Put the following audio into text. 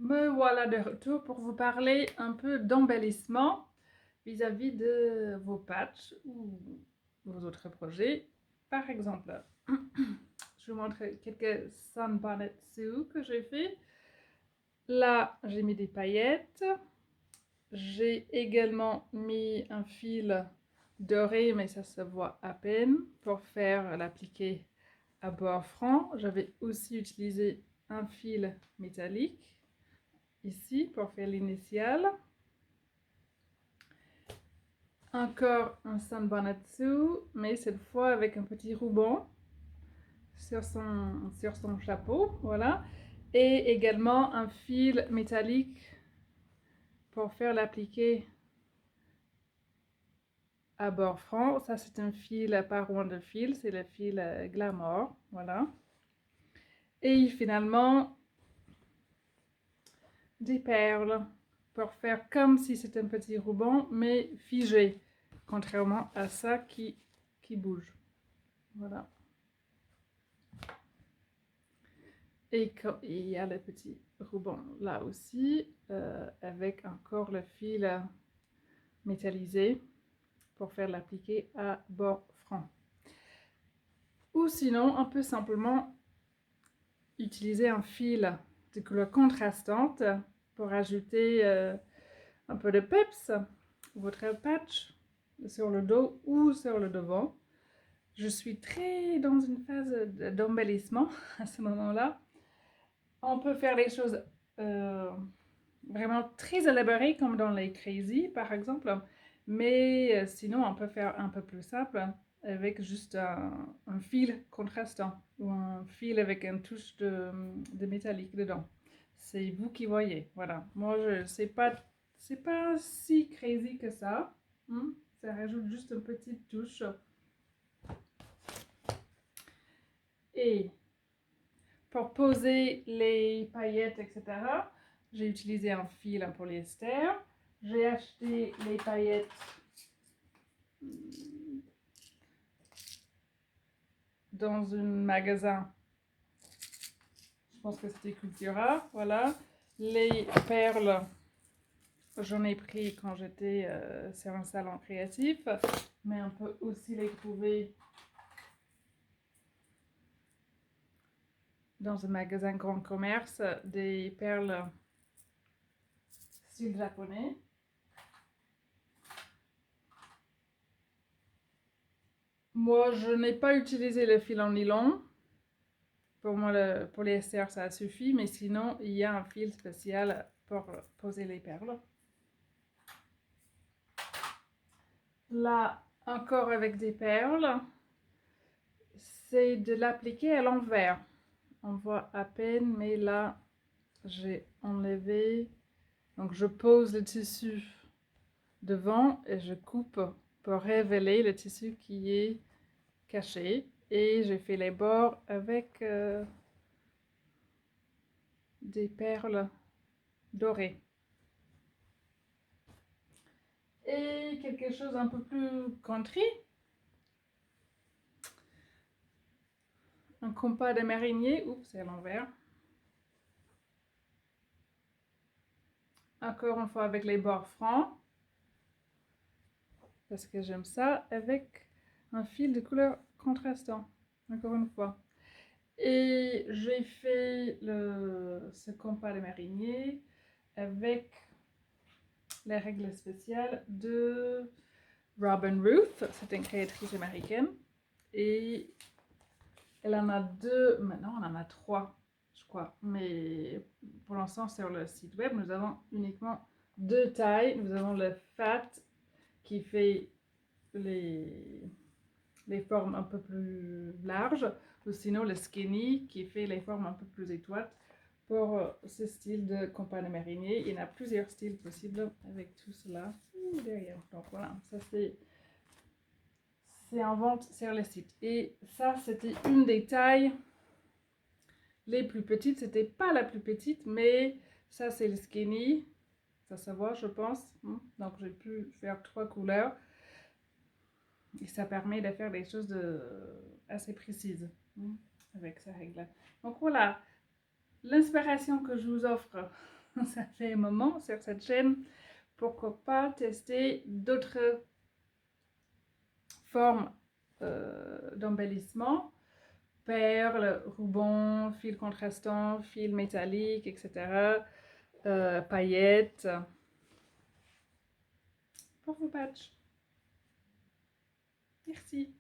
Me voilà de retour pour vous parler un peu d'embellissement vis-à-vis de vos patchs ou vos autres projets. Par exemple, je vous montre quelques sunbonnet sous que j'ai fait. Là, j'ai mis des paillettes. J'ai également mis un fil doré, mais ça se voit à peine, pour faire l'appliquer à bord franc. J'avais aussi utilisé un fil métallique ici pour faire l'initiale. Encore un sanbanatsu, mais cette fois avec un petit ruban sur son chapeau, voilà. Et également un fil métallique pour faire l'appliquer à bord franc. Ça, c'est un fil pas rond de fil, c'est le fil Glamour, voilà. Et finalement, des perles pour faire comme si c'était un petit ruban, mais figé, contrairement à ça qui bouge. Voilà. Et il y a le petit ruban là aussi, avec encore le fil métallisé pour faire l'appliquer à bord franc. Ou sinon, on peut simplement utiliser un fil de couleur contrastante pour ajouter un peu de peps à votre patch sur le dos ou sur le devant. Je suis très dans une phase d'embellissement à ce moment-là. On peut faire les choses vraiment très élaborées comme dans les Crazy par exemple, mais sinon on peut faire un peu plus simple avec juste un fil contrastant ou un fil avec une touche de métallique dedans. C'est vous qui voyez, voilà. Moi, c'est pas si crazy que ça. Ça rajoute juste une petite touche. Et pour poser les paillettes, etc., j'ai utilisé un fil en polyester. J'ai acheté les paillettes dans un magasin. Je pense que c'était Cultura, voilà. Les perles, j'en ai pris quand j'étais sur un salon créatif, mais on peut aussi les trouver dans un magasin grand commerce, des perles style japonais. Moi, je n'ai pas utilisé le fil en nylon. Pour moi, le polyester, ça suffit, mais sinon, il y a un fil spécial pour poser les perles. Là, encore avec des perles, c'est de l'appliquer à l'envers. On voit à peine, mais là, j'ai enlevé. Donc, je pose le tissu devant et je coupe pour révéler le tissu qui est caché. Et j'ai fait les bords avec des perles dorées. Et quelque chose un peu plus country, un compas de marinier. Oups, c'est à l'envers. Encore une fois avec les bords francs, parce que j'aime ça, avec un fil de couleur contrastant, encore une fois. Et j'ai fait ce compas de marinier avec les règles spéciales de Robin Ruth, c'est une créatrice américaine. Et elle en a deux, maintenant on en a trois, je crois. Mais pour l'instant, sur le site web, nous avons uniquement deux tailles. Nous avons le fat qui fait les formes un peu plus larges, ou sinon le skinny qui fait les formes un peu plus étroites. Pour ce style de compagnie marinier, il y en a plusieurs styles possibles avec tout cela derrière. Donc voilà, ça c'est en vente sur le site. Et ça, c'était une des tailles les plus petites. C'était pas la plus petite, mais ça c'est le skinny. Ça se voit, je pense. Donc j'ai pu faire trois couleurs. Et ça permet de faire des choses assez précises avec ces règles-là. Donc voilà, l'inspiration que je vous offre ça fait un moment sur cette chaîne. Pourquoi pas tester d'autres formes d'embellissement, perles, rubans, fils contrastants, fils métalliques, etc. Paillettes pour vos patchs. Merci.